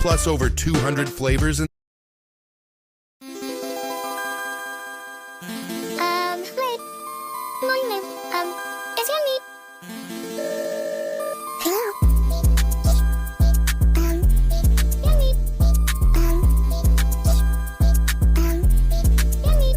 plus over 200 flavors and Wait. Morning, ma'am. Is your meat? Hello? Your meat? Your meat?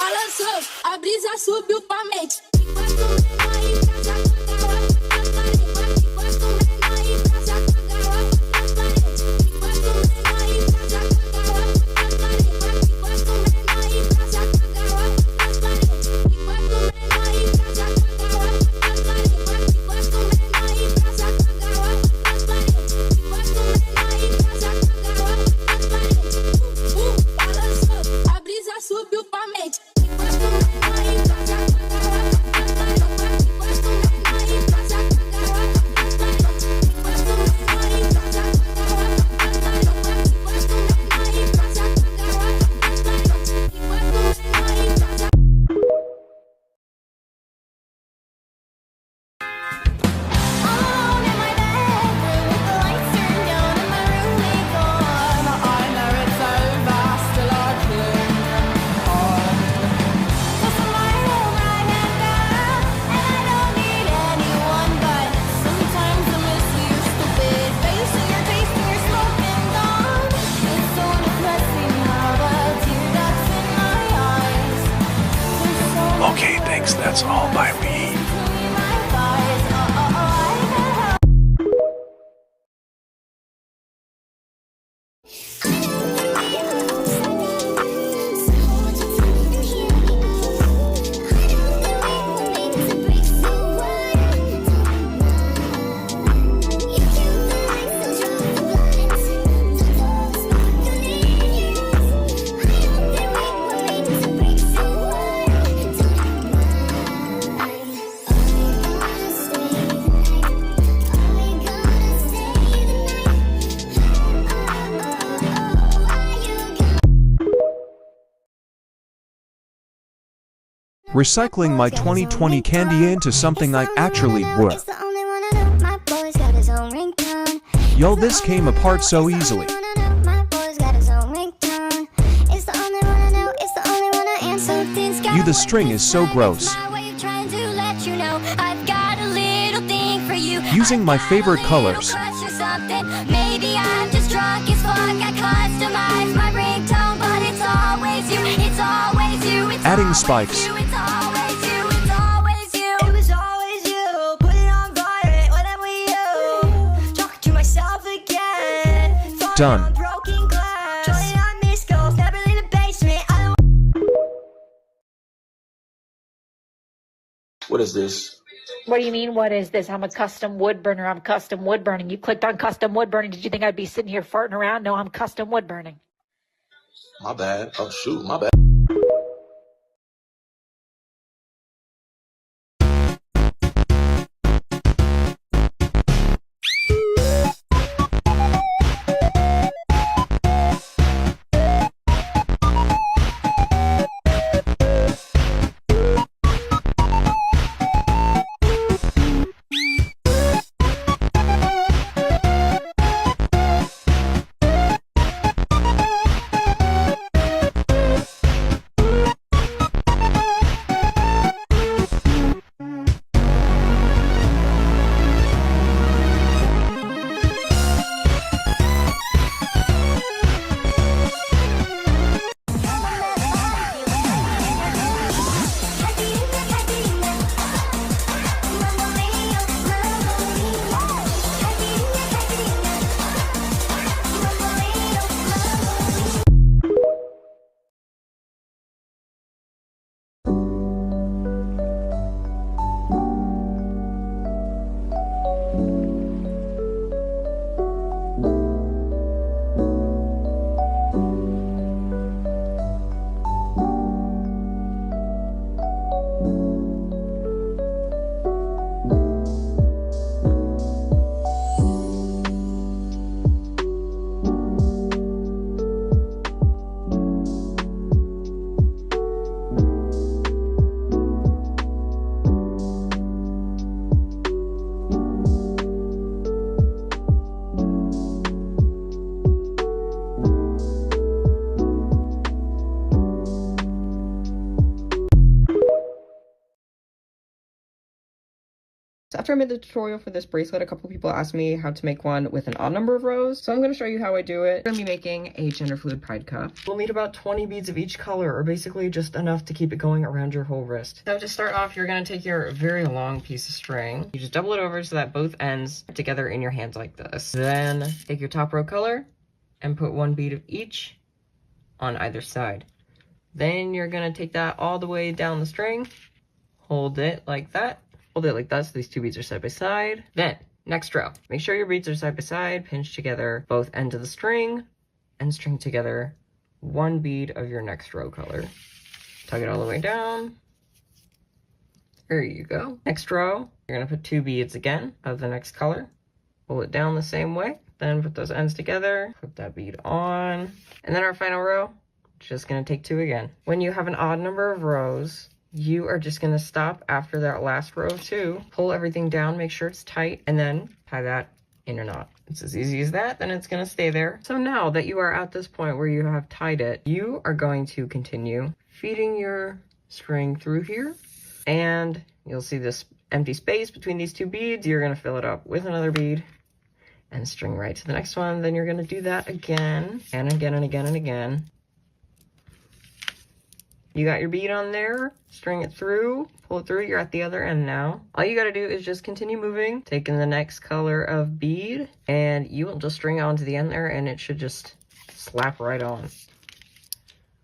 Olha só, a brisa subiu pra mente. A brisa subiu pra mente. Okay, thanks, that's all by me. Recycling my 2020 candy into something I actually would. It's the only one I know. My boy's got his own ringtone. Yo, this came apart so easily. My boy's got his own ringtone. It's the only one I know. It's the only one I am. So things got You, the string is so gross. my way of trying to let you know I've got a little thing for you. Using my favorite colors. Maybe I'm just drunk as fuck. I customize my ringtone, but it's always you. It's always you. It's Adding always spikes. you. It's always you. It's always you. It was always you. Put it on violent whenever you talk to myself again. Falling Done. on broken glass. Trying on missed calls, never in the basement. I don't. What is this? What do you mean, what is this? I'm a custom wood burner. I'm custom wood burning. You clicked on custom wood burning. Did you think I'd be sitting here farting around? No, I'm custom wood burning. My bad. Oh shoot, my bad. After I made the tutorial for this bracelet, a couple people asked me how to make one with an odd number of rows. So I'm going to show you how I do it. I'm going to be making a gender fluid pride cuff. We'll need about 20 beads of each color, or basically just enough to keep it going around your whole wrist. So to start off, you're going to take your very long piece of string. You just double it over so that both ends are together in your hands like this. Then take your top row color and put 1 bead of each on either side. Then you're going to take that all the way down the string, hold it like that, hold it like that so these 2 beads are side by side. Then, next row, make sure your beads are side by side, pinch together both ends of the string, and string together 1 bead of your next row color. Tug it all the way down. There you go. Next row, you're going to put 2 beads again of the next color. Pull it down the same way, then put those ends together, put that bead on, and then our final row, just going to take 2 again. When you have an odd number of rows, you are just going to stop after that last row of 2, pull everything down, make sure it's tight, and then tie that in a knot. It's as easy as that, then it's going to stay there. So now that you are at this point where you have tied it, you are going to continue feeding your string through here, and you'll see this empty space between these 2 beads. You're going to fill it up with another bead and string right to the next one. Then you're going to do that again and again and again and again. You got your bead on there, string it through, pull it through, you're at the other end now. All you gotta do is just continue moving, taking the next color of bead, and you will just string it onto the end there, and it should just slap right on.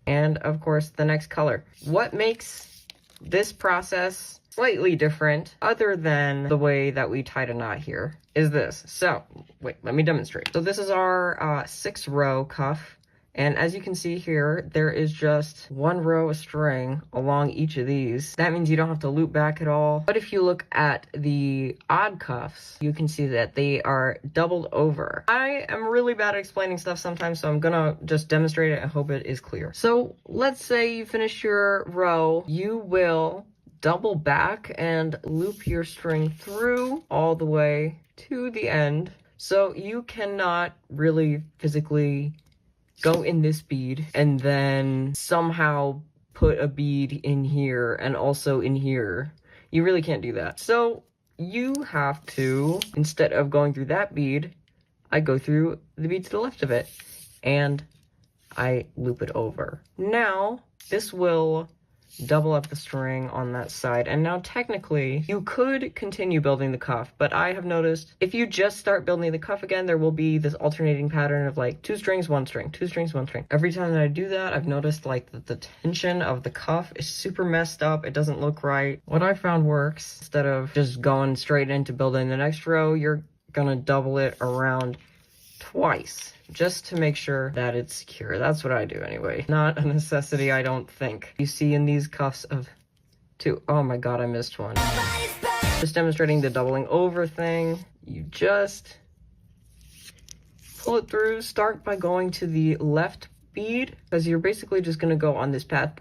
And of course, the next color. What makes this process slightly different, other than the way that we tied a knot here, is this. So, wait, let me demonstrate. So this is our 6 row cuff. And as you can see here, there is just 1 row of string along each of these. That means you don't have to loop back at all. But if you look at the odd cuffs, you can see that they are doubled over. I am really bad at explaining stuff sometimes, so I'm gonna just demonstrate it and hope it is clear. So let's say you finish your row, you will double back and loop your string through all the way to the end. So you cannot really physically go in this bead and then somehow put a bead in here and also in here. You really can't do that. So you have to, instead of going through that bead, I go through the bead to the left of it and I loop it over. Now, this will double up the string on that side. And now technically you could continue building the cuff, but I have noticed if you just start building the cuff again, there will be this alternating pattern of like 2 strings, 1 string, 2 strings, 1 string. Every time that I do that, I've noticed like that the tension of the cuff is super messed up. It doesn't look right. What I found works, instead of just going straight into building the next row, you're gonna double it around twice, just to make sure that it's secure. That's what I do anyway. Not a necessity, I don't think. You see in these cuffs of 2, oh my god, I missed one. Just demonstrating the doubling over thing. You just pull it through, start by going to the left bead, because you're basically just gonna go on this path.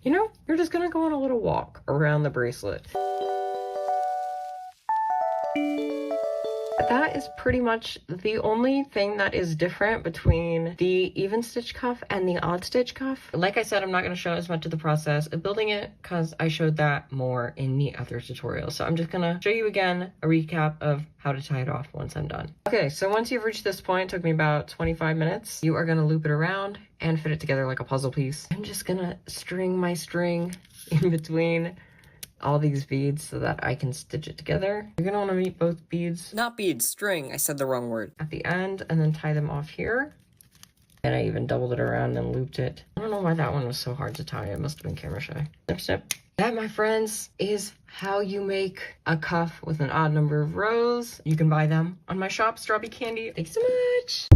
You know, you're just gonna go on a little walk around the bracelet. That is pretty much the only thing that is different between the even stitch cuff and the odd stitch cuff. Like I said, I'm not going to show as much of the process of building it because I showed that more in the other tutorial. So I'm just going to show you again a recap of how to tie it off once I'm done. Okay, so once you've reached this point, it took me about 25 minutes. You are going to loop it around and fit it together like a puzzle piece. I'm just going to string my string in between all these beads so that I can stitch it together. You're gonna want to meet both beads. Not beads, string. I said the wrong word. At the end, and then tie them off here. And I even doubled it around and looped it. I don't know why that one was so hard to tie. It must have been camera shy. Next step. That, my friends, is how you make a cuff with an odd number of rows. You can buy them on my shop, Strawberry Candy. Thanks so much.